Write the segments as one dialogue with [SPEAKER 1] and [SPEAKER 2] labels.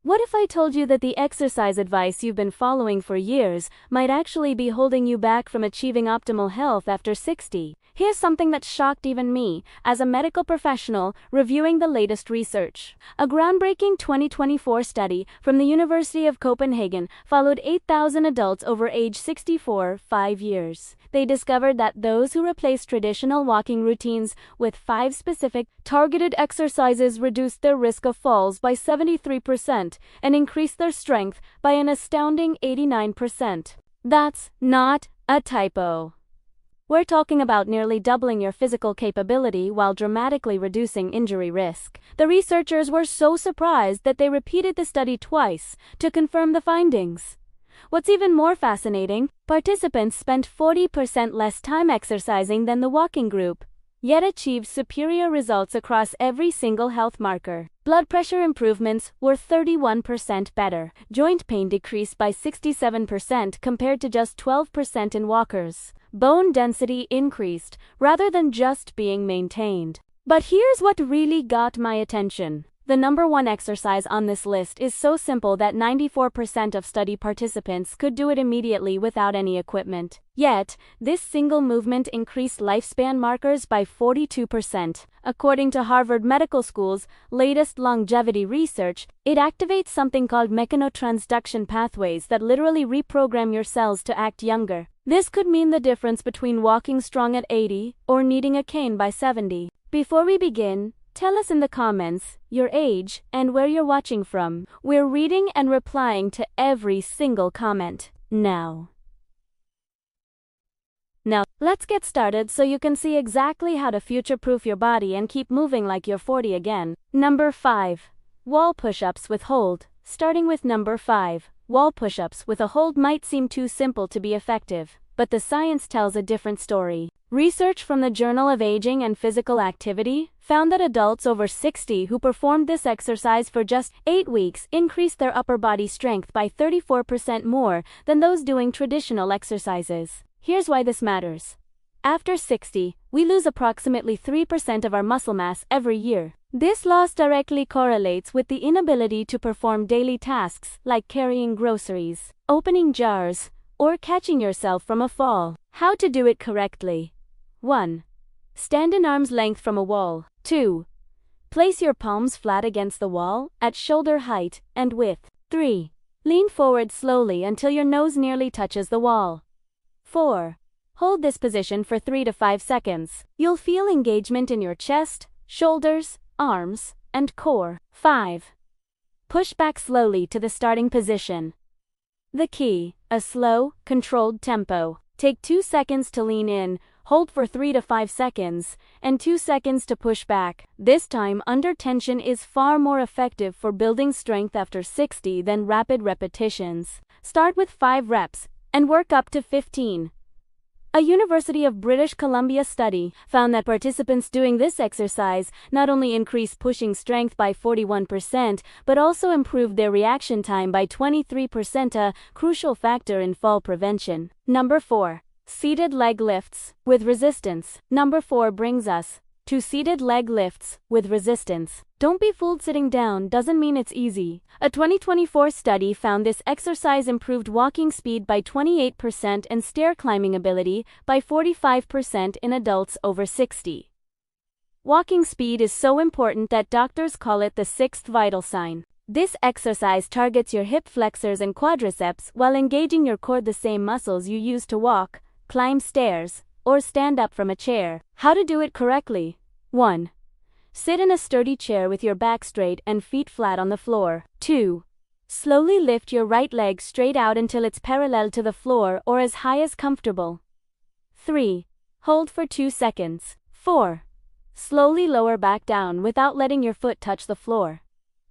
[SPEAKER 1] What if I told you that the exercise advice you've been following for years might actually be holding you back from achieving optimal health after 60? Here's something that shocked even me, as a medical professional reviewing the latest research. A groundbreaking 2024 study from the University of Copenhagen followed 8,000 adults over age 64 5 years. They discovered that those who replaced traditional walking routines with 5 specific, targeted exercises reduced their risk of falls by 73% and increased their strength by an astounding 89%. That's not a typo. We're talking about nearly doubling your physical capability while dramatically reducing injury risk. The researchers were so surprised that they repeated the study twice to confirm the findings. What's even more fascinating, participants spent 40% less time exercising than the walking group, yet achieved superior results across every single health marker. Blood pressure improvements were 31% better. Joint pain decreased by 67% compared to just 12% in walkers. Bone density increased, rather than just being maintained. But here's what really got my attention. The number one exercise on this list is so simple that 94% of study participants could do it immediately without any equipment. Yet, this single movement increased lifespan markers by 42%. According to Harvard Medical School's latest longevity research, it activates something called mechanotransduction pathways that literally reprogram your cells to act younger. This could mean the difference between walking strong at 80 or needing a cane by 70. Before we begin, tell us in the comments your age and where you're watching from. We're reading and replying to every single comment now. Now, let's get started so you can see exactly how to future-proof your body and keep moving like you're 40 again. Number 5. Wall push-ups with hold. Starting with number 5. Wall push-ups with a hold might seem too simple to be effective, but the science tells a different story. Research from the Journal of Aging and Physical Activity found that adults over 60 who performed this exercise for just 8 weeks increased their upper body strength by 34% more than those doing traditional exercises. Here's why this matters. After 60, we lose approximately 3% of our muscle mass every year. This loss directly correlates with the inability to perform daily tasks like carrying groceries, opening jars, or catching yourself from a fall. How to do it correctly. 1. Stand an arm's length from a wall. 2. Place your palms flat against the wall, at shoulder height and width. 3. Lean forward slowly until your nose nearly touches the wall. 4. Hold this position for 3 to 5 seconds. You'll feel engagement in your chest, shoulders, arms, and core. 5. Push back slowly to the starting position. The key, a slow, controlled tempo. Take 2 seconds to lean in, hold for 3 to 5 seconds, and 2 seconds to push back. This time under tension is far more effective for building strength after 60 than rapid repetitions. Start with 5 reps, and work up to 15. A University of British Columbia study found that participants doing this exercise not only increased pushing strength by 41%, but also improved their reaction time by 23%, a crucial factor in fall prevention. Number 4. Seated leg lifts with resistance. Number 4 brings us to seated leg lifts with resistance. Don't be fooled, sitting down doesn't mean it's easy. A 2024 study found this exercise improved walking speed by 28% and stair climbing ability by 45% in adults over 60. Walking speed is so important that doctors call it the 6th vital sign. This exercise targets your hip flexors and quadriceps while engaging your core, the same muscles you use to walk, climb stairs, or stand up from a chair. How to do it correctly. 1. Sit in a sturdy chair with your back straight and feet flat on the floor. 2. Slowly lift your right leg straight out until it's parallel to the floor or as high as comfortable. 3. Hold for 2 seconds. 4. Slowly lower back down without letting your foot touch the floor.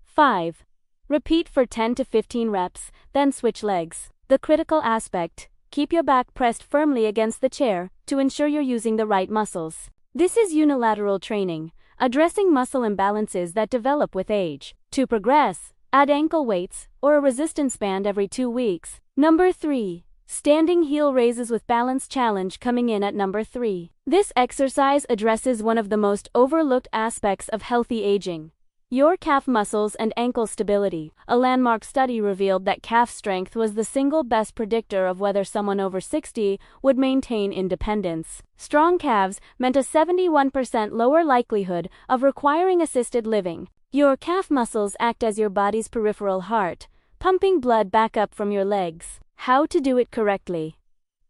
[SPEAKER 1] 5. Repeat for 10 to 15 reps, then switch legs. The critical aspect: keep your back pressed firmly against the chair to ensure you're using the right muscles. This is unilateral training, addressing muscle imbalances that develop with age. To progress, add ankle weights or a resistance band every 2 weeks. Number 3. Standing heel raises with balance challenge, coming in at number 3. This exercise addresses one of the most overlooked aspects of healthy aging: Your calf muscles and ankle stability. A landmark study revealed that calf strength was the single best predictor of whether someone over 60 would maintain independence. Strong calves meant a 71% lower likelihood of requiring assisted living. Your calf muscles act as your body's peripheral heart, pumping blood back up from your legs. How to do it correctly.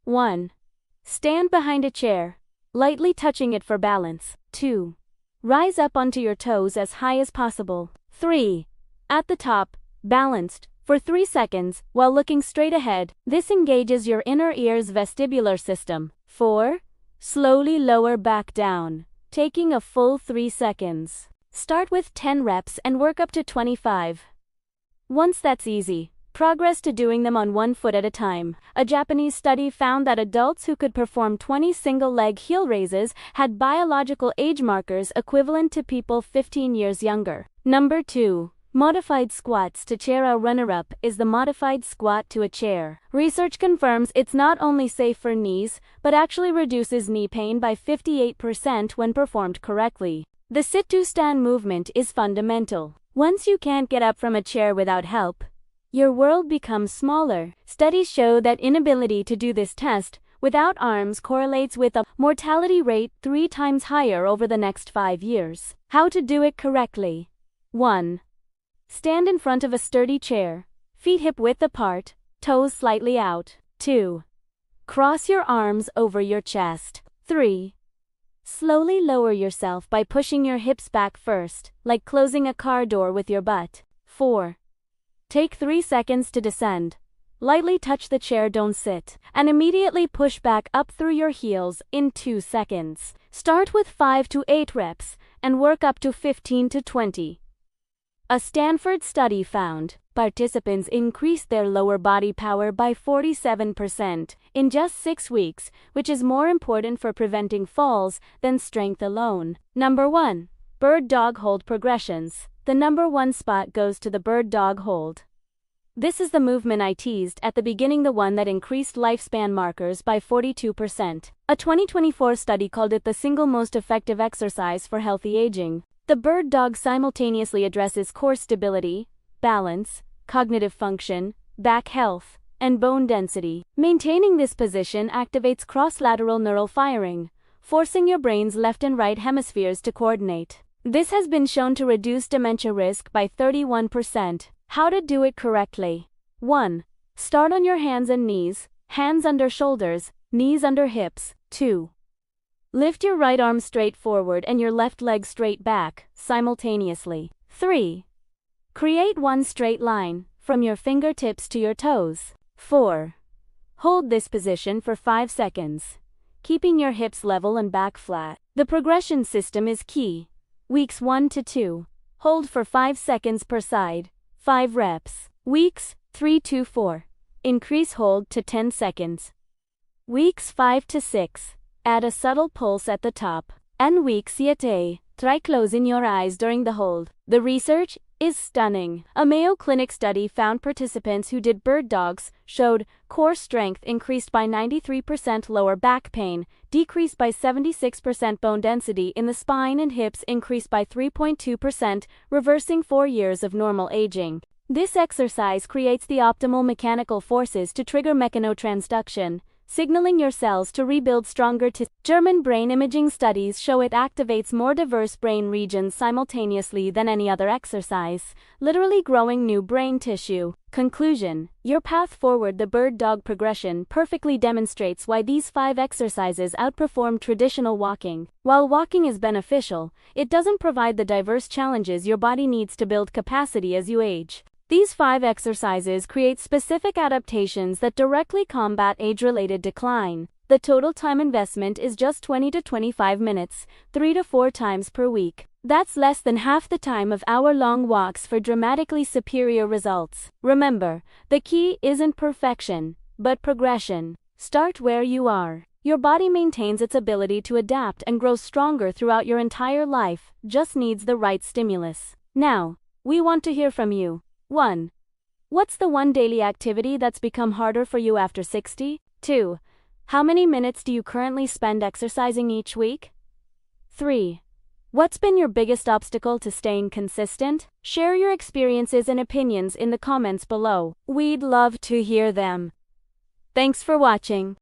[SPEAKER 1] 1. Stand behind a chair, lightly touching it for balance. 2. Rise up onto your toes as high as possible. 3. At the top, balanced, for 3 seconds, while looking straight ahead. This engages your inner ear's vestibular system. 4. Slowly lower back down, taking a full 3 seconds. Start with 10 reps and work up to 25. Once that's easy, progress to doing them on one foot at a time. A Japanese study found that adults who could perform 20 single-leg heel raises had biological age markers equivalent to people 15 years younger. Number 2. Modified squats to chair. A runner-up is the modified squat to a chair. Research confirms it's not only safe for knees, but actually reduces knee pain by 58% when performed correctly. The sit-to-stand movement is fundamental. Once you can't get up from a chair without help, your world becomes smaller. Studies show that inability to do this test without arms correlates with a mortality rate 3 times higher over the next 5 years. How to do it correctly. 1. Stand in front of a sturdy chair, feet hip-width apart, toes slightly out. 2. Cross your arms over your chest. 3. Slowly lower yourself by pushing your hips back first, like closing a car door with your butt. 4. Take 3 seconds to descend. Lightly touch the chair, don't sit, and immediately push back up through your heels in 2 seconds. Start with 5 to 8 reps and work up to 15 to 20. A Stanford study found participants increased their lower body power by 47% in just 6 weeks, which is more important for preventing falls than strength alone. Number 1. Bird dog hold progressions. The number 1 spot goes to the bird dog hold. This is the movement I teased at the beginning, the one that increased lifespan markers by 42%. A 2024 study called it the single most effective exercise for healthy aging. The bird dog simultaneously addresses core stability, balance, cognitive function, back health, and bone density. Maintaining this position activates cross-lateral neural firing, forcing your brain's left and right hemispheres to coordinate. This has been shown to reduce dementia risk by 31%. How to do it correctly. 1. Start on your hands and knees, hands under shoulders, knees under hips. 2. Lift your right arm straight forward and your left leg straight back, simultaneously. 3. Create one straight line, from your fingertips to your toes. 4. Hold this position for 5 seconds, keeping your hips level and back flat. The progression system is key. Weeks 1 to 2. Hold for 5 seconds per side, 5 reps. Weeks 3 to 4. Increase hold to 10 seconds. Weeks 5 to 6. Add a subtle pulse at the top. And week 7. Try closing your eyes during the hold. The research is stunning. A Mayo Clinic study found participants who did bird dogs showed core strength increased by 93%, lower back pain decreased by 76%, bone density in the spine and hips increased by 3.2%, reversing 4 years of normal aging. This exercise creates the optimal mechanical forces to trigger mechanotransduction, signaling your cells to rebuild stronger tissues. German brain imaging studies show it activates more diverse brain regions simultaneously than any other exercise, literally growing new brain tissue. Conclusion. Your path forward. The bird dog progression perfectly demonstrates why these 5 exercises outperform traditional walking. While walking is beneficial, it doesn't provide the diverse challenges your body needs to build capacity as you age. These 5 exercises create specific adaptations that directly combat age-related decline. The total time investment is just 20 to 25 minutes, 3 to 4 times per week. That's less than half the time of hour-long walks for dramatically superior results. Remember, the key isn't perfection, but progression. Start where you are. Your body maintains its ability to adapt and grow stronger throughout your entire life, just needs the right stimulus. Now, we want to hear from you. 1. What's the one daily activity that's become harder for you after 60? 2. How many minutes do you currently spend exercising each week? 3. What's been your biggest obstacle to staying consistent? Share your experiences and opinions in the comments below. We'd love to hear them. Thanks for watching.